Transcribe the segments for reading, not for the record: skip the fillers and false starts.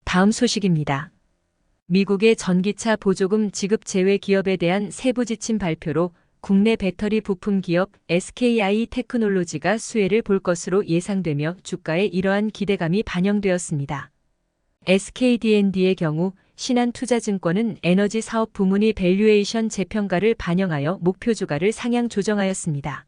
다음 소식입니다. 미국의 전기차 보조금 지급 제외 기업에 대한 세부 지침 발표로 국내 배터리 부품 기업 SKI 테크놀로지가 수혜를 볼 것으로 예상되며 주가에 이러한 기대감이 반영되었습니다. SKD&D의 경우 신한투자증권은 에너지 사업 부문이 밸류에이션 재평가를 반영하여 목표 주가를 상향 조정하였습니다.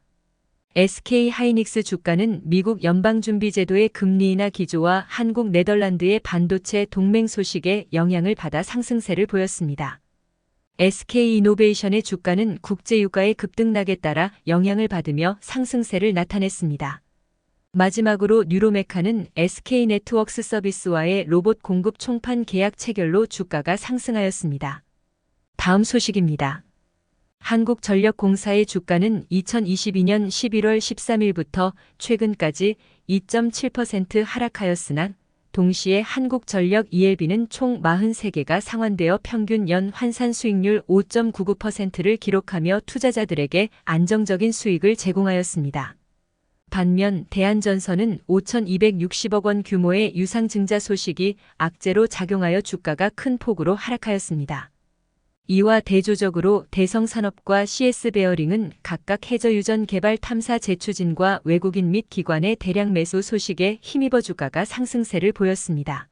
SK하이닉스 주가는 미국 연방준비제도의 금리 인하 기조와 한국 네덜란드의 반도체 동맹 소식에 영향을 받아 상승세를 보였습니다. SK이노베이션의 주가는 국제유가의 급등락에 따라 영향을 받으며 상승세를 나타냈습니다. 마지막으로 뉴로메카는 SK네트워크스 서비스와의 로봇 공급 총판 계약 체결로 주가가 상승하였습니다. 다음 소식입니다. 한국전력공사의 주가는 2022년 11월 13일부터 최근까지 2.7% 하락하였으나 동시에 한국전력 ELB는 총 43개가 상환되어 평균 연 환산 수익률 5.99%를 기록하며 투자자들에게 안정적인 수익을 제공하였습니다. 반면 대한전선은 5,260억 원 규모의 유상증자 소식이 악재로 작용하여 주가가 큰 폭으로 하락하였습니다. 이와 대조적으로 대성산업과 CS베어링은 각각 해저유전 개발 탐사 재추진과 외국인 및 기관의 대량 매수 소식에 힘입어 주가가 상승세를 보였습니다.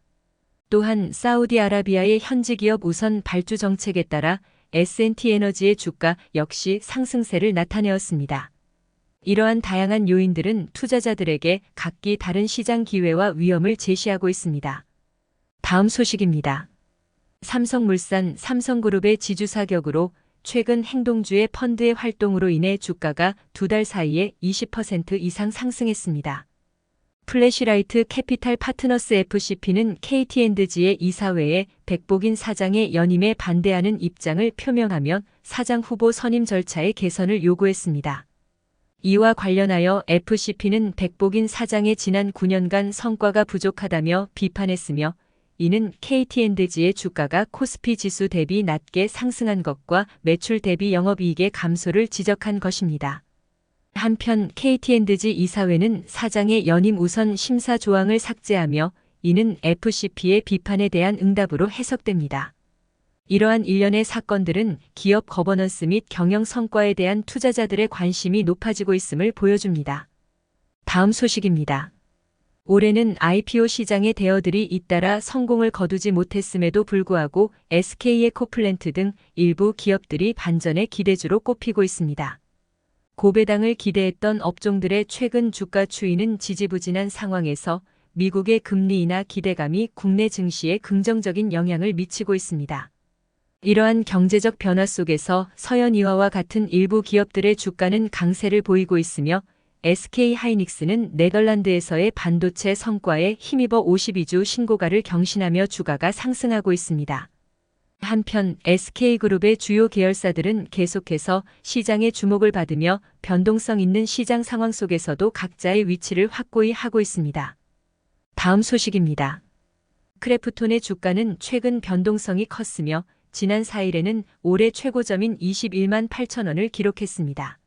또한 사우디아라비아의 현지 기업 우선 발주 정책에 따라 S&T에너지의 주가 역시 상승세를 나타내었습니다. 이러한 다양한 요인들은 투자자들에게 각기 다른 시장 기회와 위험을 제시하고 있습니다. 다음 소식입니다. 삼성물산 삼성그룹의 지주사격으로 최근 행동주의 펀드의 활동으로 인해 주가가 2달 사이에 20% 이상 상승했습니다. 플래시라이트 캐피탈 파트너스 FCP는 KT&G의 이사회에 백복인 사장의 연임에 반대하는 입장을 표명하며 사장 후보 선임 절차의 개선을 요구했습니다. 이와 관련하여 FCP는 백복인 사장의 지난 9년간 성과가 부족하다며 비판했으며 이는 KT&G의 주가가 코스피 지수 대비 낮게 상승한 것과 매출 대비 영업이익의 감소를 지적한 것입니다. 한편 KT&G 이사회는 사장의 연임 우선 심사 조항을 삭제하며 이는 FCP의 비판에 대한 응답으로 해석됩니다. 이러한 일련의 사건들은 기업 거버넌스 및 경영 성과에 대한 투자자들의 관심이 높아지고 있음을 보여줍니다. 다음 소식입니다. 올해는 IPO 시장의 대어들이 잇따라 성공을 거두지 못했음에도 불구하고 SK에코플랜트 등 일부 기업들이 반전의 기대주로 꼽히고 있습니다. 고배당을 기대했던 업종들의 최근 주가 추이는 지지부진한 상황에서 미국의 금리 인하 기대감이 국내 증시에 긍정적인 영향을 미치고 있습니다. 이러한 경제적 변화 속에서 서현이화와 같은 일부 기업들의 주가는 강세를 보이고 있으며 SK하이닉스는 네덜란드에서의 반도체 성과에 힘입어 52주 신고가를 경신하며 주가가 상승하고 있습니다. 한편 SK그룹의 주요 계열사들은 계속해서 시장의 주목을 받으며 변동성 있는 시장 상황 속에서도 각자의 위치를 확고히 하고 있습니다. 다음 소식입니다. 크래프톤의 주가는 최근 변동성이 컸으며 지난 4일에는 올해 최고점인 21만 8천 원을 기록했습니다.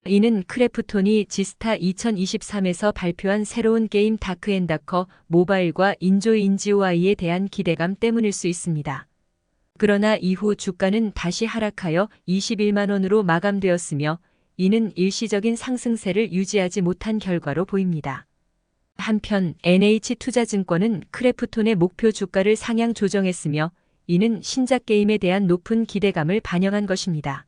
이는 크래프톤이 지스타 2023에서 발표한 새로운 게임 다크앤다커 모바일과 인조인지오아이에 대한 기대감 때문일 수 있습니다. 그러나 이후 주가는 다시 하락하여 21만 원으로 마감되었으며 이는 일시적인 상승세를 유지하지 못한 결과로 보입니다. 한편 NH투자증권은 크래프톤의 목표 주가를 상향 조정했으며 이는 신작 게임에 대한 높은 기대감을 반영한 것입니다.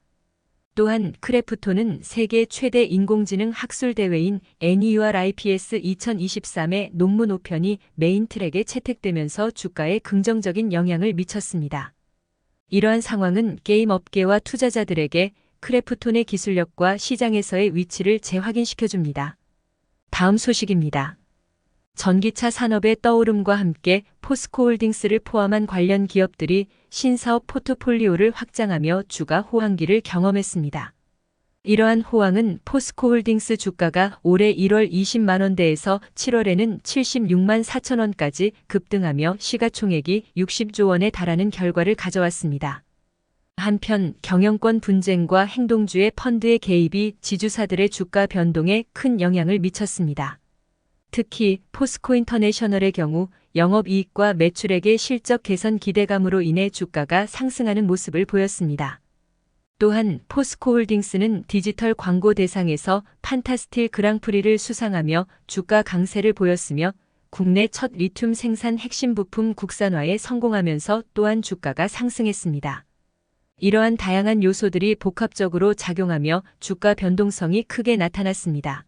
또한 크래프톤은 세계 최대 인공지능 학술 대회인 NEURIPS 2023의 논문 5편이 메인 트랙에 채택되면서 주가에 긍정적인 영향을 미쳤습니다. 이러한 상황은 게임 업계와 투자자들에게 크래프톤의 기술력과 시장에서의 위치를 재확인시켜줍니다. 다음 소식입니다. 전기차 산업의 떠오름과 함께 포스코홀딩스를 포함한 관련 기업들이 신사업 포트폴리오를 확장하며 주가 호황기를 경험했습니다. 이러한 호황은 포스코홀딩스 주가가 올해 1월 20만 원대에서 7월에는 76만 4천 원까지 급등하며 시가총액이 60조 원에 달하는 결과를 가져왔습니다. 한편 경영권 분쟁과 행동주의 펀드의 개입이 지주사들의 주가 변동에 큰 영향을 미쳤습니다. 특히 포스코 인터내셔널의 경우 영업이익과 매출액의 실적 개선 기대감으로 인해 주가가 상승하는 모습을 보였습니다. 또한 포스코홀딩스는 디지털 광고 대상에서 판타스틸 그랑프리를 수상하며 주가 강세를 보였으며 국내 첫 리튬 생산 핵심 부품 국산화에 성공하면서 또한 주가가 상승했습니다. 이러한 다양한 요소들이 복합적으로 작용하며 주가 변동성이 크게 나타났습니다.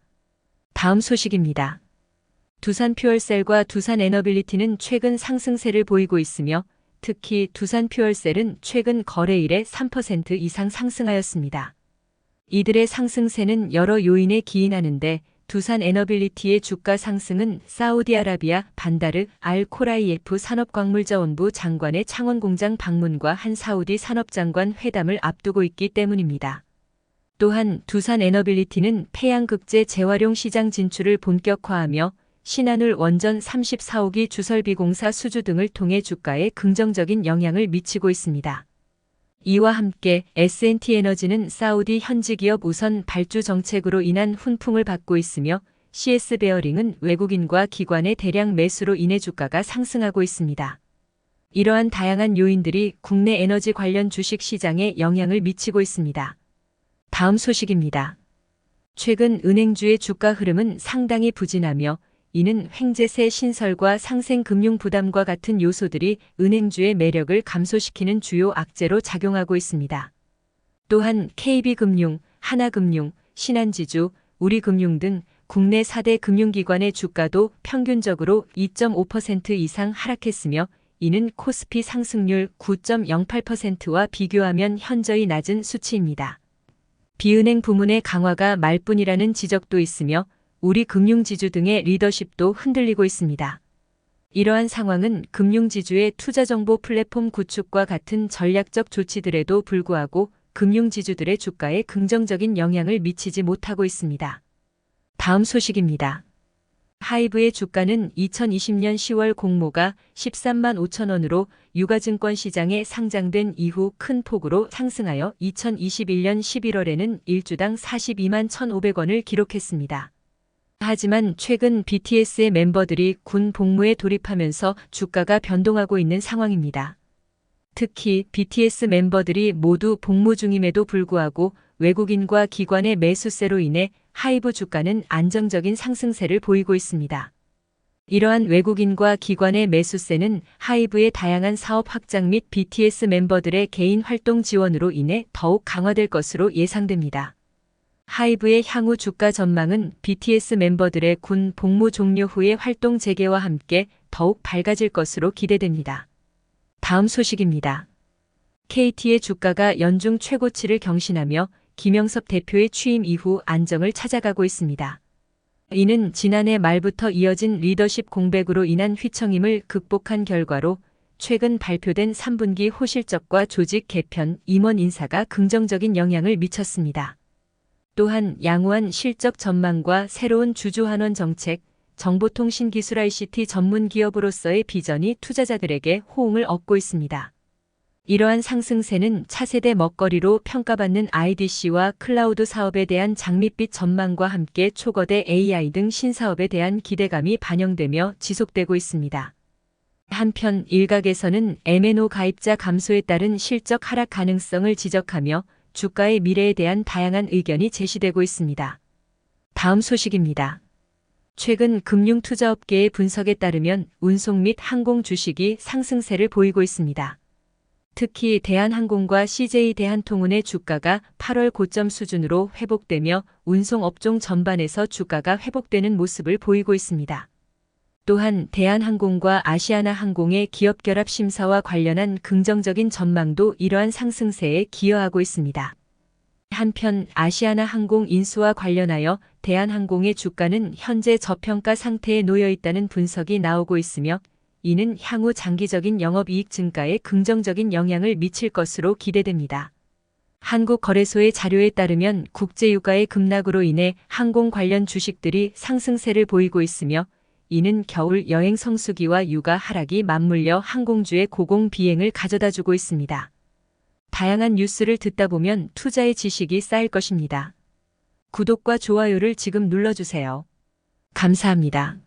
다음 소식입니다. 두산퓨얼셀과 두산에너빌리티는 최근 상승세를 보이고 있으며 특히 두산퓨얼셀은 최근 거래일에 3% 이상 상승하였습니다. 이들의 상승세는 여러 요인에 기인하는데 두산에너빌리티의 주가 상승은 사우디아라비아 반다르 알-코라이에프 산업광물자원부 장관의 창원공장 방문과 한 사우디 산업장관 회담을 앞두고 있기 때문입니다. 또한 두산에너빌리티는 폐양극재 재활용 시장 진출을 본격화하며 신한울 원전 34호기 주설비 공사 수주 등을 통해 주가에 긍정적인 영향을 미치고 있습니다. 이와 함께 S&T에너지는 사우디 현지 기업 우선 발주 정책으로 인한 훈풍을 받고 있으며 CS베어링은 외국인과 기관의 대량 매수로 인해 주가가 상승하고 있습니다. 이러한 다양한 요인들이 국내 에너지 관련 주식 시장에 영향을 미치고 있습니다. 다음 소식입니다. 최근 은행주의 주가 흐름은 상당히 부진하며 이는 횡재세 신설과 상생 금융 부담과 같은 요소들이 은행주의 매력을 감소시키는 주요 악재로 작용하고 있습니다. 또한 KB금융, 하나금융, 신한지주, 우리금융 등 국내 4대 금융기관의 주가도 평균적으로 2.5% 이상 하락했으며 이는 코스피 상승률 9.08%와 비교하면 현저히 낮은 수치입니다. 비은행 부문의 강화가 말뿐이라는 지적도 있으며 우리 금융지주 등의 리더십도 흔들리고 있습니다. 이러한 상황은 금융지주의 투자정보 플랫폼 구축과 같은 전략적 조치들에도 불구하고 금융지주들의 주가에 긍정적인 영향을 미치지 못하고 있습니다. 다음 소식입니다. 하이브의 주가는 2020년 10월 공모가 13만 5천 원으로 유가증권 시장에 상장된 이후 큰 폭으로 상승하여 2021년 11월에는 1주당 42만 1,500원을 기록했습니다. 하지만 최근 BTS의 멤버들이 군 복무에 돌입하면서 주가가 변동하고 있는 상황입니다. 특히 BTS 멤버들이 모두 복무 중임에도 불구하고 외국인과 기관의 매수세로 인해 하이브 주가는 안정적인 상승세를 보이고 있습니다. 이러한 외국인과 기관의 매수세는 하이브의 다양한 사업 확장 및 BTS 멤버들의 개인 활동 지원으로 인해 더욱 강화될 것으로 예상됩니다. 하이브의 향후 주가 전망은 BTS 멤버들의 군 복무 종료 후의 활동 재개와 함께 더욱 밝아질 것으로 기대됩니다. 다음 소식입니다. KT의 주가가 연중 최고치를 경신하며 김영섭 대표의 취임 이후 안정을 찾아가고 있습니다. 이는 지난해 말부터 이어진 리더십 공백으로 인한 휘청임을 극복한 결과로 최근 발표된 3분기 호실적과 조직 개편, 임원 인사가 긍정적인 영향을 미쳤습니다. 또한 양호한 실적 전망과 새로운 주주환원 정책, 정보통신기술 ICT 전문 기업으로서의 비전이 투자자들에게 호응을 얻고 있습니다. 이러한 상승세는 차세대 먹거리로 평가받는 IDC와 클라우드 사업에 대한 장밋빛 전망과 함께 초거대 AI 등 신사업에 대한 기대감이 반영되며 지속되고 있습니다. 한편 일각에서는 MNO 가입자 감소에 따른 실적 하락 가능성을 지적하며 주가의 미래에 대한 다양한 의견이 제시되고 있습니다. 다음 소식입니다. 최근 금융투자업계의 분석에 따르면 운송 및 항공 주식이 상승세를 보이고 있습니다. 특히 대한항공과 CJ 대한통운의 주가가 8월 고점 수준으로 회복되며 운송업종 전반에서 주가가 회복되는 모습을 보이고 있습니다. 또한 대한항공과 아시아나항공의 기업 결합 심사와 관련한 긍정적인 전망도 이러한 상승세에 기여하고 있습니다. 한편 아시아나항공 인수와 관련하여 대한항공의 주가는 현재 저평가 상태에 놓여 있다는 분석이 나오고 있으며 이는 향후 장기적인 영업이익 증가에 긍정적인 영향을 미칠 것으로 기대됩니다. 한국거래소의 자료에 따르면 국제유가의 급락으로 인해 항공 관련 주식들이 상승세를 보이고 있으며 이는 겨울 여행 성수기와 유가 하락이 맞물려 항공주의 고공 비행을 가져다주고 있습니다. 다양한 뉴스를 듣다 보면 투자의 지식이 쌓일 것입니다. 구독과 좋아요를 지금 눌러주세요. 감사합니다.